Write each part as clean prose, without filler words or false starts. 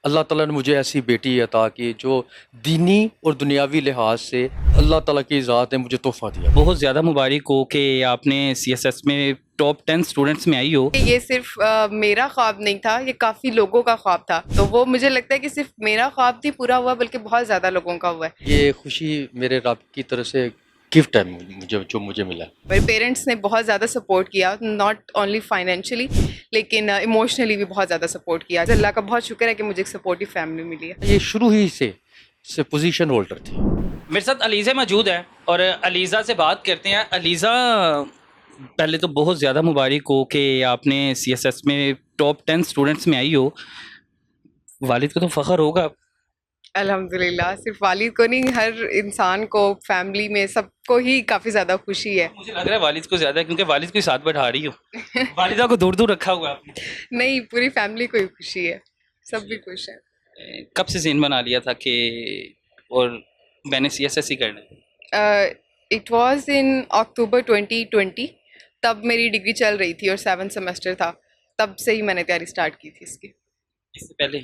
اللہ تعالیٰ نے مجھے ایسی بیٹی عطا کی جو دینی اور دنیاوی لحاظ سے اللہ تعالیٰ کی ذات نے مجھے تحفہ دیا۔ بہت زیادہ مبارک ہو کہ آپ نے سی ایس ایس میں ٹاپ 10 اسٹوڈنٹس میں آئی ہو۔ یہ صرف میرا خواب نہیں تھا، یہ کافی لوگوں کا خواب تھا، تو وہ مجھے لگتا ہے کہ صرف میرا خواب نہیں پورا ہوا بلکہ بہت زیادہ لوگوں کا ہوا ہے۔ یہ خوشی میرے رب کی طرف سے گفٹ ہے جو مجھے ملا۔ میرے پیرنٹس نے بہت زیادہ سپورٹ کیا، ناٹ اونلی فائنینشلی لیکن ایموشنلی بھی بہت زیادہ سپورٹ کیا۔ اللہ کا بہت شکر ہے کہ مجھے ایک سپورٹیو فیملی ملی ہے۔ یہ شروع ہی سے پوزیشن ہولڈر تھی۔ میرے ساتھ علیزہ موجود ہے اور علیزہ سے بات کرتے ہیں۔ علیزہ، پہلے تو بہت زیادہ مبارک ہو کہ آپ نے سی ایس ایس میں ٹاپ 10 اسٹوڈنٹس میں آئی ہو۔ والد کو تو فخر ہوگا۔ الحمدللہ، صرف والد کو نہیں، ہر انسان کو، فیملی میں سب کو ہی کافی زیادہ خوشی ہے۔ مجھے لگ رہا ہے والد کو زیادہ ہے کیونکہ والد کو ہی ساتھ بٹھا رہی ہو۔ والدہ کو دور دور رکھا ہوا ہے آپ نے۔ نہیں، پوری فیملی کو ہی خوشی ہے، سب بھی خوش ہیں۔ کب سے ذہن بنا لیا تھا کہ اور میں نے سی ایس ایس ہی کرنا ہے؟ اٹ واز ان اکتوبر 2020، تب میری ڈگری چل رہی تھی اور 7 سیمسٹر تھا، تب سے ہی میں نے تیاری اسٹارٹ کی تھی اس کی۔ اس سے پہلے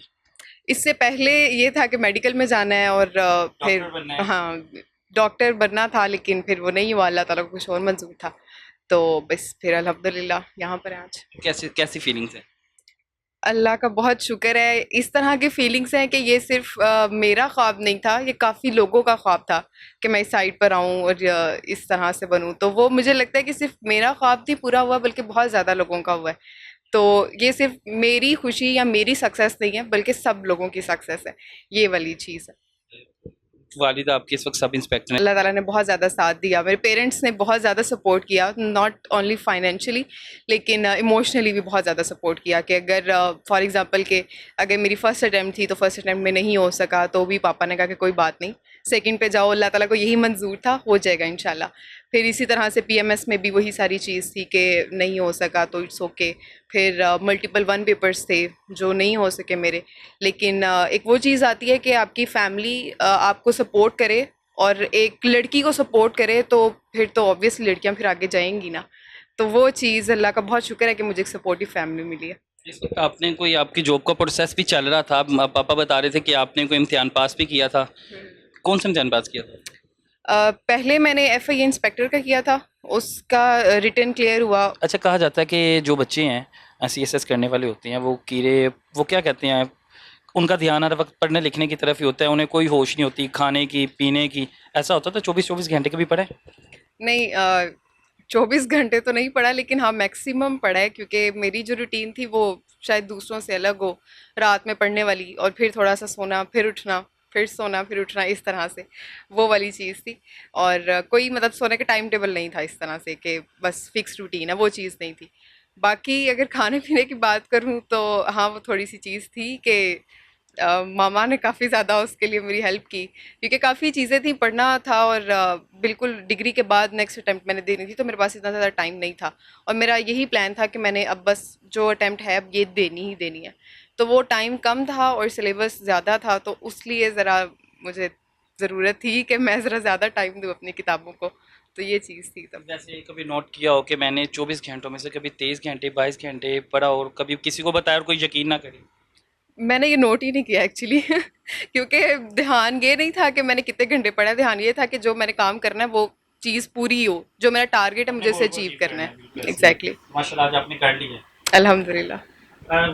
اس سے پہلے یہ تھا کہ میڈیکل میں جانا ہے اور پھر ڈاکٹر بننا ہے۔ ہاں ڈاکٹر بننا تھا، لیکن پھر وہ نہیں ہوا، اللہ تعالیٰ کو کچھ اور منظور تھا، تو بس پھر الحمدللہ یہاں پر ہیں آج۔ کیسی فیلنگس ہیں؟ اللہ کا بہت شکر ہے۔ اس طرح کی فیلنگس ہیں کہ یہ صرف میرا خواب نہیں تھا، یہ کافی لوگوں کا خواب تھا کہ میں اس سائڈ پر آؤں اور اس طرح سے بنوں، تو وہ مجھے لگتا ہے کہ صرف میرا خواب نہیں پورا ہوا بلکہ بہت زیادہ لوگوں کا ہوا ہے۔ تو یہ صرف میری خوشی یا میری سکسیس نہیں ہے بلکہ سب لوگوں کی سکسیس ہے، یہ والی چیز ہے۔ والدہ آپ کی اس وقت سب انسپیکٹر ہیں۔ اللہ تعالیٰ نے بہت زیادہ ساتھ دیا، میرے پیرنٹس نے بہت زیادہ سپورٹ کیا، ناٹ اونلی فائنینشلی لیکن ایموشنلی بھی بہت زیادہ سپورٹ کیا کہ اگر فار ایگزامپل کہ اگر میری فرسٹ اٹیمپٹ تھی تو فرسٹ اٹیمپٹ میں نہیں ہو سکا تو بھی پاپا نے کہا کہ کوئی بات نہیں، سیکنڈ پہ جاؤ، اللہ تعالیٰ کو یہی منظور تھا، ہو جائے گا انشاءاللہ۔ پھر اسی طرح سے پی ایم ایس میں بھی وہی ساری چیز تھی کہ نہیں ہو سکا تو اٹس اوکے۔ پھر ملٹیپل 1 پیپرس تھے جو نہیں ہو سکے میرے، لیکن ایک وہ چیز آتی ہے کہ آپ کی فیملی آپ کو سپورٹ کرے اور ایک لڑکی کو سپورٹ کرے تو پھر تو اوبویسلی لڑکیاں پھر آگے جائیں گی نا، تو وہ چیز اللہ کا بہت شکر ہے کہ مجھے ایک سپورٹیو فیملی ملی ہے۔ اس وقت آپ نے کوئی آپ کی جاب کا پروسیس بھی چل رہا تھا، پاپا بتا رہے تھے کہ آپ نے کوئی امتحان پاس بھی کیا تھا۔ کون سا امتحان پاس کیا تھا؟ پہلے میں نے ایف آئی اے انسپیکٹر کا کیا تھا، اس کا ریٹن کلیئر ہوا۔ اچھا، کہا جاتا ہے کہ جو بچے ہیں سی ایس ایس کرنے والے ہوتے ہیں وہ کیڑے، وہ کیا کہتے ہیں، ان کا دھیان ہر وقت پڑھنے لکھنے کی طرف ہی ہوتا ہے، انہیں کوئی ہوش نہیں ہوتی کھانے کی پینے کی۔ ایسا ہوتا تھا 24 گھنٹے کبھی پڑھے؟ نہیں، 24 گھنٹے تو نہیں پڑھا لیکن ہاں میکسیمم پڑھا ہے، کیونکہ میری جو روٹین تھی وہ شاید دوسروں سے الگ ہو، رات میں پڑھنے والی اور پھر تھوڑا سا سونا پھر اٹھنا، پھر سونا پھر اٹھنا، اس طرح سے وہ والی چیز تھی۔ اور کوئی مطلب سونے کا ٹائم ٹیبل نہیں تھا اس طرح سے کہ بس فکس روٹین ہے، وہ چیز نہیں تھی۔ باقی اگر کھانے پینے کی بات کروں تو ہاں وہ تھوڑی سی چیز تھی کہ ماما نے کافی زیادہ اس کے لیے میری ہیلپ کی، کیونکہ کافی چیزیں تھیں، پڑھنا تھا اور بالکل ڈگری کے بعد نیکسٹ اٹیمپٹ میں نے دینی تھی، تو میرے پاس اتنا زیادہ ٹائم نہیں تھا اور میرا یہی پلان تھا کہ میں نے اب بس جو اٹیمپٹ ہے اب یہ دینی ہی دینی ہے، تو وہ ٹائم کم تھا اور سلیبس زیادہ تھا، تو اس لیے ذرا مجھے ضرورت تھی کہ میں ذرا زیادہ ٹائم دوں اپنی کتابوں کو، تو یہ چیز تھی تب۔ جیسے کبھی نوٹ کیا ہو کہ میں نے 24 گھنٹوں میں سے کبھی 23 گھنٹے 22 گھنٹے پڑھا اور کبھی کسی کو بتایا اور کوئی یقین نہ کرے؟ میں نے یہ نوٹ ہی نہیں کیا ایکچولی کیونکہ دھیان یہ نہیں تھا کہ میں نے کتنے گھنٹے پڑھا ہے، دھیان یہ تھا کہ جو میں نے کام کرنا ہے وہ چیز پوری ہو، جو میرا ٹارگیٹ ہے مجھے اسے اچیو کرنا ہے۔ ایگزیکٹلی، ماشاء اللہ آج آپ نے کر لی ہے۔ الحمدللہ۔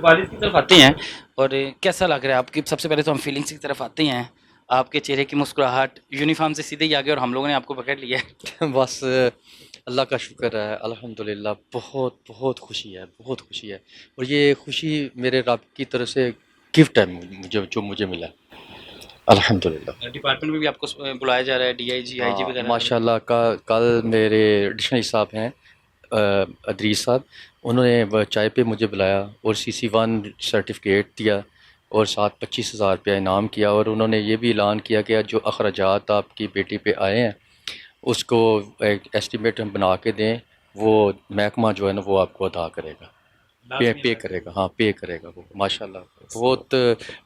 والد کی طرف آتے ہیں اور کیسا لگ رہا ہے آپ کی؟ سب سے پہلے تو ہم فیلنگس کی طرف آتے ہیں۔ آپ کے چہرے کی مسکراہٹ یونیفارم سے سیدھے ہی آگے اور ہم لوگوں نے آپ کو پکڑ لیا ہے۔ بس اللہ کا شکر ہے، الحمدللہ، بہت بہت خوشی ہے، بہت خوشی ہے، اور یہ خوشی میرے رب کی طرف سے گفٹ ہے جو مجھے ملا، الحمدللہ۔ ڈپارٹمنٹ میں بھی آپ کو بلایا جا رہا ہے، ڈی آئی جی آئی جی وغیرہ؟ ماشاء اللہ، کل میرے ڈکشنری صاحب ہیں ادریس صاحب، انہوں نے چائے پہ مجھے بلایا اور CC1 سرٹیفکیٹ دیا اور ساتھ 25,000 روپیہ انعام کیا، اور انہوں نے یہ بھی اعلان کیا کہ جو اخراجات آپ کی بیٹی پہ آئے ہیں اس کو ایک ایسٹیمیٹ ہم بنا کے دیں، وہ محکمہ جو ہے نا وہ آپ کو ادا کرے گا۔ پے کرے گا، ہاں پے کرے گا وہ ماشاءاللہ. بہت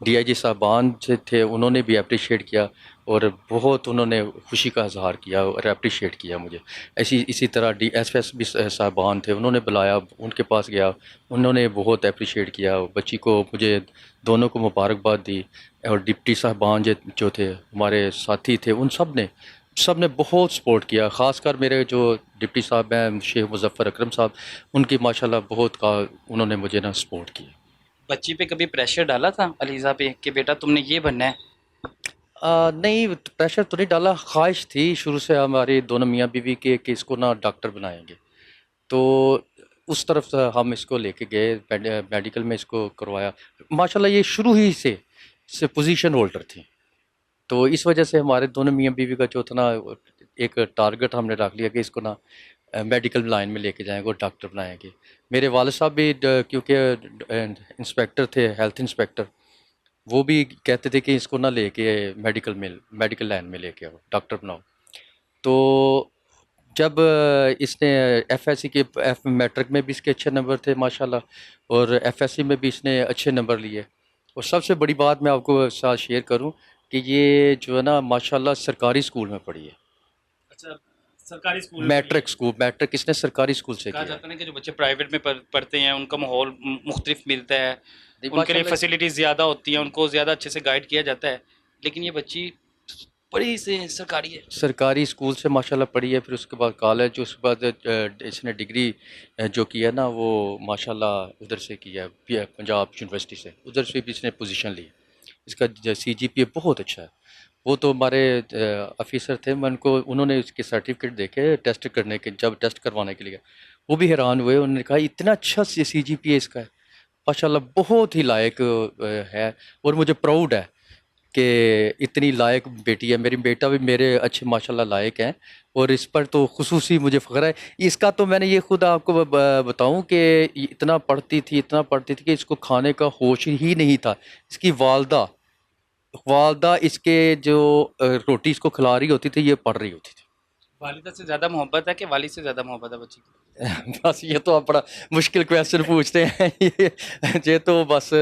ڈی آئی جی صاحبان جو تھے انہوں نے بھی اپریشیٹ کیا اور بہت انہوں نے خوشی کا اظہار کیا اور اپریشیٹ کیا مجھے. اسی طرح ڈی ایس بھی صاحبان تھے، انہوں نے بلایا، ان کے پاس گیا، انہوں نے بہت اپریشیٹ کیا بچی کو، مجھے دونوں کو مبارکباد دی. اور ڈپٹی صاحبان جو تھے ہمارے ساتھی تھے، ان سب نے بہت سپورٹ کیا. خاص کر میرے جو ڈپٹی صاحب ہیں شیخ مظفر اکرم صاحب، ان کی ماشاءاللہ بہت انہوں نے مجھے سپورٹ کیا. بچی پہ کبھی پریشر ڈالا تھا علیزہ پہ کہ بیٹا تم نے یہ بننا ہے؟ نہیں پریشر تو نہیں ڈالا، خواہش تھی شروع سے ہماری دونوں میاں بیوی کے کہ اس کو ڈاکٹر بنائیں گے. تو اس طرف سے ہم اس کو لے کے گئے، میڈیکل میں اس کو کروایا. ماشاءاللہ یہ شروع ہی سے پوزیشن ہولڈر تھی. تو اس وجہ سے ہمارے دونوں میاں بیوی کا جو تھا ایک ٹارگٹ ہم نے رکھ لیا کہ اس کو میڈیکل لائن میں لے کے جائیں گے اور ڈاکٹر بنائیں گے. میرے والد صاحب بھی کیونکہ انسپیکٹر تھے، ہیلتھ انسپیکٹر، وہ بھی کہتے تھے کہ اس کو لے کے میڈیکل لائن میں لے کے آؤ، ڈاکٹر بناؤ. تو جب اس نے ایف ایس سی کے میٹرک میں بھی اس کے اچھے نمبر تھے ماشاءاللہ، اور ایف ایس سی میں بھی اس نے اچھے نمبر لیے. اور سب سے بڑی بات میں آپ کو ساتھ شیئر کروں کہ یہ جو ہے ماشاءاللہ سرکاری اسکول میں پڑھی ہے. اچھا، سرکاری اسکول میٹرک اس نے سرکاری اسکول سے کہا کیا. جاتا ہے نا کہ جو بچے پرائیویٹ میں پڑھتے ہیں ان کا ماحول مختلف ملتا ہے، ان کے لیے ماشاءاللہ فیسلٹیز زیادہ ہوتی ہیں، ان کو زیادہ اچھے سے گائیڈ کیا جاتا ہے. لیکن یہ بچی بڑی سے سرکاری ہے. سرکاری اسکول سے ماشاءاللہ پڑھی ہے، پھر اس کے بعد کالج، اس کے بعد اس نے ڈگری جو کی ہے وہ ماشاءاللہ ادھر سے کی ہے، پنجاب یونیورسٹی سے، ادھر سے بھی اس نے پوزیشن لی. اس کا سی جی پی اے بہت اچھا ہے. وہ تو ہمارے آفیسر تھے، میں انہوں نے اس کے سرٹیفکیٹ دیکھے ٹیسٹ کرنے کے، جب ٹیسٹ کروانے کے لیے وہ بھی حیران ہوئے. انہوں نے کہا اتنا اچھا سی جی پی اے اس کا ہے، ماشاءاللہ بہت ہی لائق ہے. اور مجھے پراؤڈ ہے کہ اتنی لائق بیٹی ہے. میری بیٹا بھی میرے اچھے ماشاءاللہ لائق ہیں، اور اس پر تو خصوصی مجھے فخر ہے. اس کا تو میں نے یہ خود آپ کو بتاؤں کہ اتنا پڑھتی تھی کہ اس کو کھانے کا ہوش ہی نہیں تھا. اس کی والدہ اس کے جو روٹی اس کو کھلا رہی ہوتی تھی، یہ پڑھ رہی ہوتی تھی. والدہ سے زیادہ محبت ہے کہ والد سے زیادہ محبت ہے بچی کی؟ بس یہ تو آپ بڑا مشکل کویسچن پوچھتے ہیں. یہ تو بس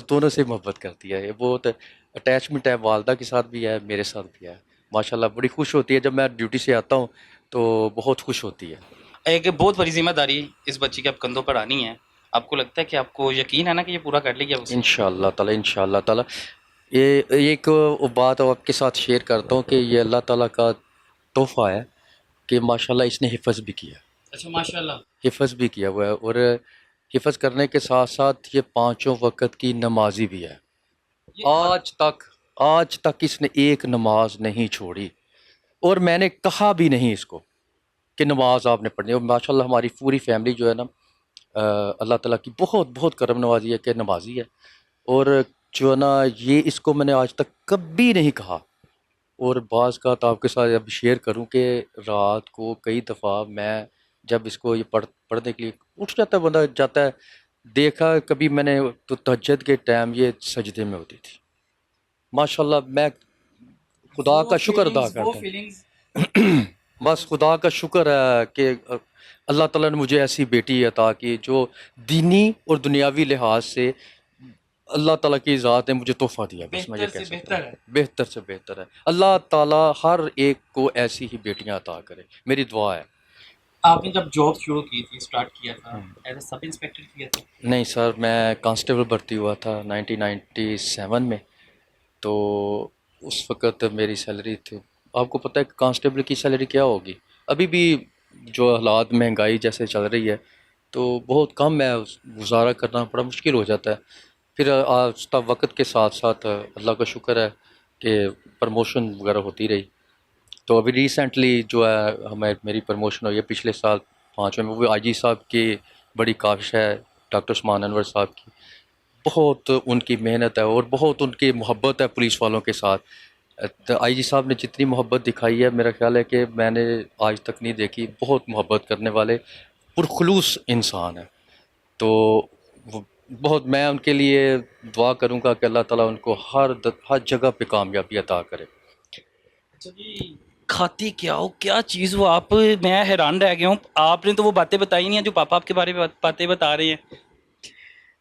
دونوں سے محبت کرتی ہے. یہ بہت اٹیچمنٹ ہے، والدہ کے ساتھ بھی ہے، میرے ساتھ بھی ہے. ماشاءاللہ بڑی خوش ہوتی ہے جب میں ڈیوٹی سے آتا ہوں، تو بہت خوش ہوتی ہے. ایک بہت بڑی ذمہ داری اس بچی کے آپ کندھوں پر آنی ہے. آپ کو لگتا ہے کہ آپ کو یقین ہے نا کہ یہ پورا کر لے گا؟ انشاءاللہ تعالی یہ ایک بات آپ کے ساتھ شیئر کرتا ہوں کہ یہ اللہ تعالیٰ کا تحفہ ہے کہ ماشاءاللہ اس نے حفظ بھی کیا. اچھا، ماشاءاللہ حفظ بھی کیا ہوا ہے، اور حفظ کرنے کے ساتھ ساتھ یہ 5 وقت کی نمازی بھی ہے. آج تک اس نے ایک نماز نہیں چھوڑی، اور میں نے کہا بھی نہیں اس کو کہ نماز آپ نے پڑھنی. اور ماشاءاللہ ہماری پوری فیملی جو ہے اللہ تعالیٰ کی بہت بہت کرم نوازی ہے کہ نمازی ہے. اور جو یہ اس کو میں نے آج تک کبھی نہیں کہا. اور بعض کا تو آپ کے ساتھ اب شیئر کروں کہ رات کو کئی دفعہ میں جب اس کو یہ پڑھنے کے لیے اٹھ جاتا ہے، بندہ جاتا ہے، دیکھا کبھی میں نے تو تہجد کے ٹائم یہ سجدے میں ہوتی تھی. ماشاءاللہ میں خدا کا شکر ادا کرتا ہوں. بس خدا کا شکر ہے کہ اللہ تعالیٰ نے مجھے ایسی بیٹی عطا کی جو دینی اور دنیاوی لحاظ سے اللہ تعالیٰ کی ذات نے مجھے تحفہ دیا. بس میں یہ کہہ سکتا ہوں بہتر سے بہتر ہے. اللہ تعالیٰ ہر ایک کو ایسی ہی بیٹیاں عطا کرے، میری دعا ہے. آپ نے جب جاب شروع کی تھی، اسٹارٹ کیا تھا، ایز اے سب انسپیکٹر کیا تھا؟ نہیں سر، میں کانسٹیبل بھرتی ہوا تھا 1997 میں. تو اس وقت میری سیلری تھی، آپ کو پتہ ہے کہ کانسٹیبل کی سیلری کیا ہوگی؟ ابھی بھی جو حالات مہنگائی جیسے چل رہی ہے تو بہت کم ہے، گزارا کرنا بڑا مشکل ہو جاتا ہے. پھر آہستہ وقت کے ساتھ ساتھ اللہ کا شکر ہے کہ پروموشن وغیرہ ہوتی رہی. تو ابھی ریسنٹلی جو ہے میری پروموشن ہوئی ہے پچھلے سال 5 میں. وہ آئی جی صاحب کی بڑی کاوش ہے، ڈاکٹر عثمان انور صاحب کی، بہت ان کی محنت ہے اور بہت ان کی محبت ہے پولیس والوں کے ساتھ. آئی جی صاحب نے جتنی محبت دکھائی ہے، میرا خیال ہے کہ میں نے آج تک نہیں دیکھی. بہت محبت کرنے والے پرخلوص انسان ہیں. تو بہت میں ان کے لیے دعا کروں گا کہ اللہ تعالیٰ ان کو ہر جگہ پہ کامیابی عطا کرے. اچھا جی، کھاتی کیا ہو، کیا چیز ہو آپ؟ میں حیران رہ گیا ہوں. آپ نے تو وہ باتیں بتائی نہیں ہیں جو پاپا آپ کے بارے میں باتیں بتا رہے ہیں.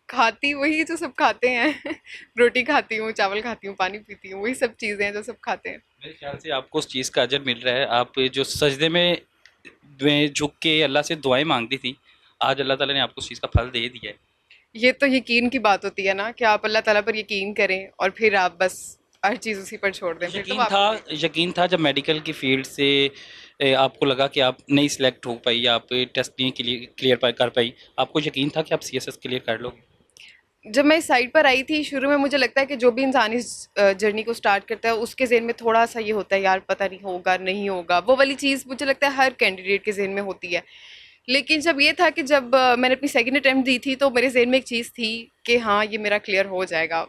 کھاتی وہی جو سب کھاتے ہیں روٹی کھاتی ہوں، چاول کھاتی ہوں، پانی پیتی ہوں، وہی سب چیزیں ہیں جو سب کھاتے ہیں. میرے خیال سے آپ کو اس چیز کا اجر مل رہا ہے. آپ جو سجدے میں جھک کے اللہ سے دعائیں مانگتی تھی، آج اللہ تعالیٰ نے آپ کو اس چیز کا پھل دے دیا ہے. یہ تو یقین کی بات ہوتی ہے نا کہ آپ اللہ تعالیٰ پر یقین کریں اور پھر آپ بس ہر چیز اسی پر چھوڑ دیں، پھر تو آپ کو یقین تھا جب میڈیکل کی فیلڈ سے آپ کو لگا کہ آپ نہیں سلیکٹ ہو پائی، آپ ٹیسٹ نہیں کلیئر کر پائی، آپ کو یقین تھا کہ آپ سی ایس ایس کلیئر کر لو گے؟ جب میں اس سائٹ پر آئی تھی شروع میں مجھے لگتا ہے کہ جو بھی انسان اس جرنی کو سٹارٹ کرتا ہے اس کے ذہن میں تھوڑا سا یہ ہوتا ہے یار پتہ نہیں ہوگا نہیں ہوگا، وہ والی چیز مجھے لگتا ہے ہر کینڈیڈیٹ کے ذہن میں ہوتی ہے. لیکن جب یہ تھا کہ جب میں نے اپنی سیکنڈ اٹیمپٹ دی تھی تو میرے ذہن میں ایک چیز تھی کہ ہاں یہ میرا کلیئر ہو جائے گا.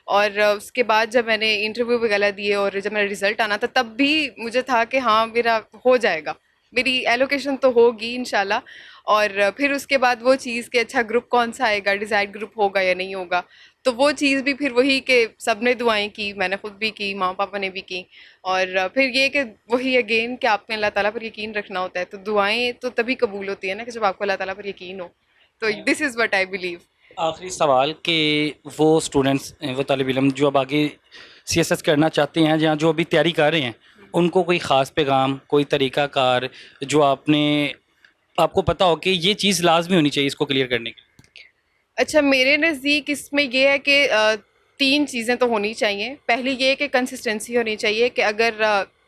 اور اس کے بعد جب میں نے انٹرویو وغیرہ دیے اور جب میرا رزلٹ آنا تھا تب بھی مجھے تھا کہ ہاں میرا ہو جائے گا، میری ایلوکیشن تو ہوگی انشاءاللہ. اور پھر اس کے بعد وہ چیز کہ اچھا گروپ کون سا آئے گا، ڈیزائر گروپ ہوگا یا نہیں ہوگا، تو وہ چیز بھی پھر وہی کہ سب نے دعائیں کی، میں نے خود بھی کی، ماں پاپا نے بھی کی. اور پھر یہ کہ وہی اگین کہ آپ نے اللہ تعالیٰ پر یقین رکھنا ہوتا ہے، تو دعائیں تو تبھی قبول ہوتی ہیں نا کہ جب آپ کو اللہ تعالیٰ پر یقین ہو. تو دس از وٹ آئی بلیو. آخری سوال کہ وہ اسٹوڈنٹس، وہ طالب علم جو اب آگے سی ایس ایس کرنا چاہتے ہیں یا جو ابھی تیاری کر رہے ہیں، ان کو کوئی خاص پیغام، کوئی طریقہ کار جو آپ کو پتہ ہو کہ یہ چیز لازمی ہونی چاہیے اس کو کلیئر کرنے کے لیے؟ اچھا میرے نزدیک اس میں یہ ہے کہ 3 چیزیں تو ہونی چاہیے. پہلی یہ کہ کنسسٹنسی ہونی چاہیے کہ اگر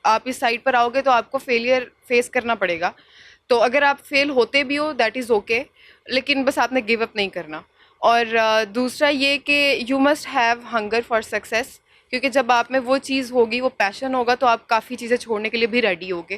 آپ اس سائٹ پر آؤ گے تو آپ کو فیلئر فیس کرنا پڑے گا. تو اگر آپ فیل ہوتے بھی ہو دیٹ از اوکے، لیکن بس آپ نے گیو اپ نہیں کرنا. اور دوسرا یہ کہ you must have hunger for success, کیونکہ جب آپ میں وہ چیز ہوگی، وہ پیشن ہوگا، تو آپ کافی چیزیں چھوڑنے کے لیے بھی ریڈی ہوگے.